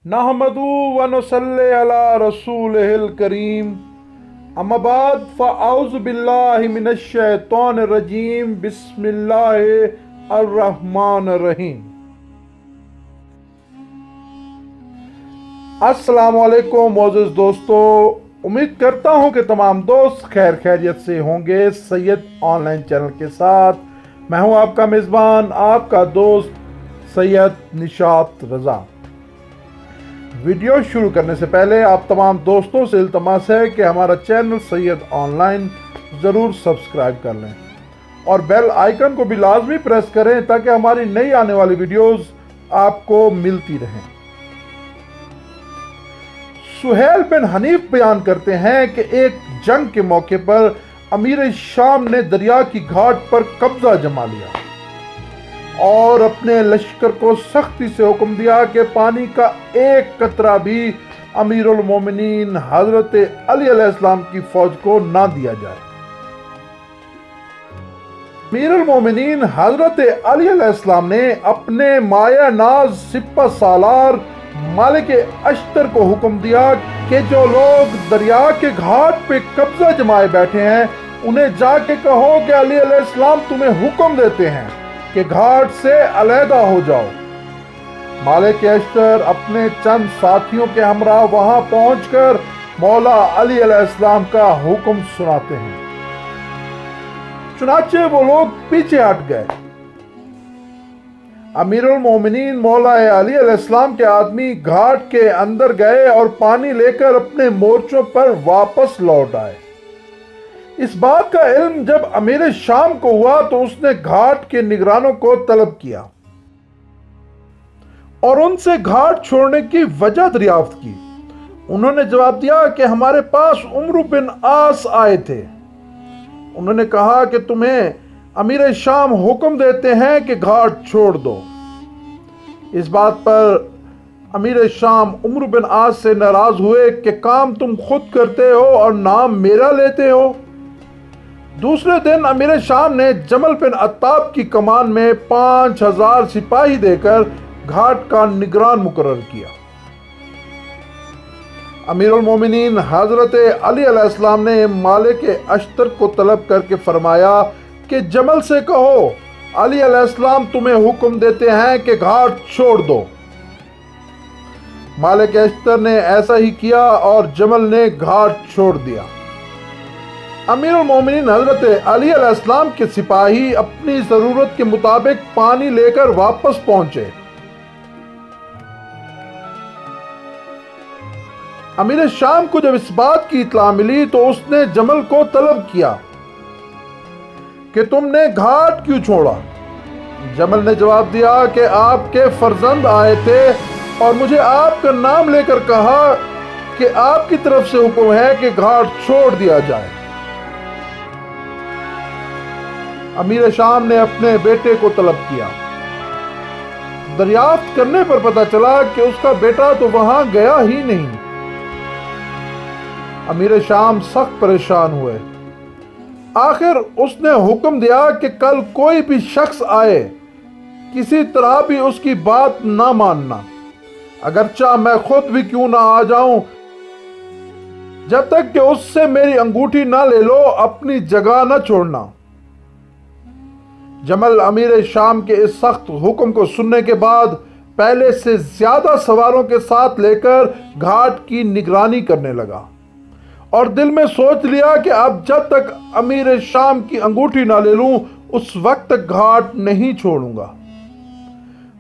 नहमदु व नुसल्ली अला रसूलिहिल करीम अम्मा बाद फ़अऊज़ु बिल्लाहि मिनश शैतानिर रजीम बिस्मिल्लाहिर रहमानिर रहीम। अस्सलामु अलैकुम मोअज़्ज़िज़ दोस्तों, उम्मीद करता हूँ कि तमाम दोस्त खैर खैरियत से होंगे। सैयद ऑनलाइन चैनल के साथ मैं हूँ आपका मेज़बान, आपका दोस्त सैयद निशात रज़ा। वीडियो शुरू करने से पहले आप तमाम दोस्तों से इल्तमास है कि हमारा चैनल सैयद ऑनलाइन ज़रूर सब्सक्राइब कर लें और बेल आइकन को भी लाजमी प्रेस करें ताकि हमारी नई आने वाली वीडियोस आपको मिलती रहें। सुहेल बिन हनीफ बयान करते हैं कि एक जंग के मौके पर अमीर शाम ने दरिया की घाट पर कब्जा जमा लिया और अपने लश्कर को सख्ती से हुक्म दिया कि पानी का एक कतरा भी अमीरुल मोमिनीन हजरत अली अलैहिस्सलाम की फौज को ना दिया जाए। अमीरुल मोमिनीन हजरत अली अलैहिस्सलाम ने अपने माया नाज सिपा सालार मालिक अश्तर को हुक्म दिया कि जो लोग दरिया के घाट पे कब्जा जमाए बैठे हैं उन्हें जाके कहो कि अली अलैहिस्सलाम तुम्हें हुक्म देते हैं कि घाट से अलहदा हो जाओ। मालिक अश्तर अपने चंद साथियों के हमरा वहां पहुंचकर मौला अली अलैहिस्सलाम का हुक्म सुनाते हैं। चुनाचे वो लोग पीछे हट गए। अमीरुल मोमिनीन मौला अली अलैहिस्सलाम के आदमी घाट के अंदर गए और पानी लेकर अपने मोर्चों पर वापस लौट आए। इस बात का इल्म जब अमीर शाम को हुआ तो उसने घाट के निगरानों को तलब किया और उनसे घाट छोड़ने की वजह दरियाफ्त की। उन्होंने जवाब दिया कि हमारे पास उमर बिन आस आए थे। उन्होंने कहा कि तुम्हें अमीर शाम हुक्म देते हैं कि घाट छोड़ दो। इस बात पर अमीर शाम उमर बिन आस से नाराज हुए कि काम तुम खुद करते हो और नाम मेरा लेते हो। दूसरे दिन अमीर शाम ने जमल बिन अत्ताब की कमान में 5000 सिपाही देकर घाट का निगरान मुकर्रर किया। अमीरुल मोमिनीन हजरत अली अलैहिस्सलाम ने मालिक अश्तर को तलब करके फरमाया कि जमल से कहो अली अलैहिस्सलाम तुम्हें हुक्म देते हैं कि घाट छोड़ दो। मालिक अश्तर ने ऐसा ही किया और जमल ने घाट छोड़ दिया। अमीरुल मोमिनीन हजरत अली अलैहिस्सलाम के सिपाही अपनी जरूरत के मुताबिक पानी लेकर वापस पहुंचे। अमीर शाम को जब इस बात की इत्तला मिली तो उसने जमल को तलब किया कि तुमने घाट क्यों छोड़ा। जमल ने जवाब दिया कि आपके फर्जंद आए थे और मुझे आपका नाम लेकर कहा कि आपकी तरफ से हुक्म है कि घाट छोड़ दिया जाए। अमीर शाम ने अपने बेटे को तलब किया। दरियाफ्त करने पर पता चला कि उसका बेटा तो वहां गया ही नहीं। अमीर शाम सख्त परेशान हुए। आखिर उसने हुक्म दिया कि कल कोई भी शख्स आए किसी तरह भी उसकी बात ना मानना, अगरचा मैं खुद भी क्यों ना आ जाऊं, जब तक कि उससे मेरी अंगूठी ना ले लो अपनी जगह ना छोड़ना। जमल अमीर शाम के इस सख्त हुक्म को सुनने के बाद पहले से ज्यादा सवारों के साथ लेकर घाट की निगरानी करने लगा और दिल में सोच लिया कि अब जब तक अमीर शाम की अंगूठी ना ले लूं उस वक्त तक घाट नहीं छोड़ूंगा।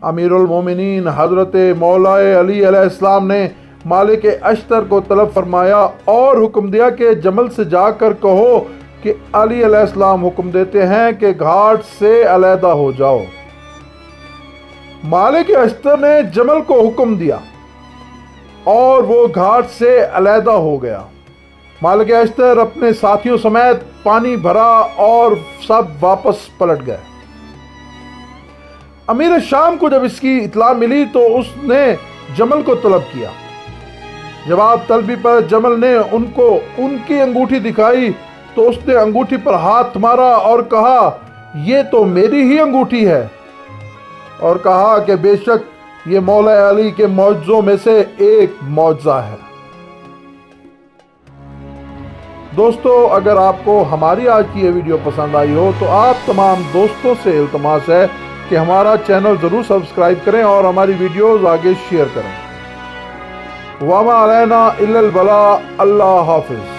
अमीरुल मोमिनीन हजरत मौला अली अलैहिस्सलाम ने मालिक अश्तर को तलब फरमाया और हुक्म दिया कि जमल से जाकर कहो कि अली अलैहिस्सलाम हुक्म देते हैं कि घाट से अलहदा हो जाओ। मालिक अश्तर ने जमल को हुक्म दिया और वो घाट से अलहदा हो गया। मालिक अश्तर अपने साथियों समेत पानी भरा और सब वापस पलट गए। अमीर शाम को जब इसकी इत्तला मिली तो उसने जमल को तलब किया। जवाब तलबी पर जमल ने उनको उनकी अंगूठी दिखाई तो उसने अंगूठी पर हाथ मारा और कहा, ये तो मेरी ही अंगूठी है, और कहा कि बेशक یہ مولا علی کے معجزوں میں سے ایک معجزہ ہے۔ دوستو، اگر آپ کو ہماری آج کی یہ ویڈیو پسند آئی ہو تو آپ تمام دوستوں سے التماس ہے کہ ہمارا چینل ضرور سبسکرائب کریں اور ہماری ویڈیوز آگے شیئر کریں۔ وما علینا الا البلاغ۔ اللہ حافظ۔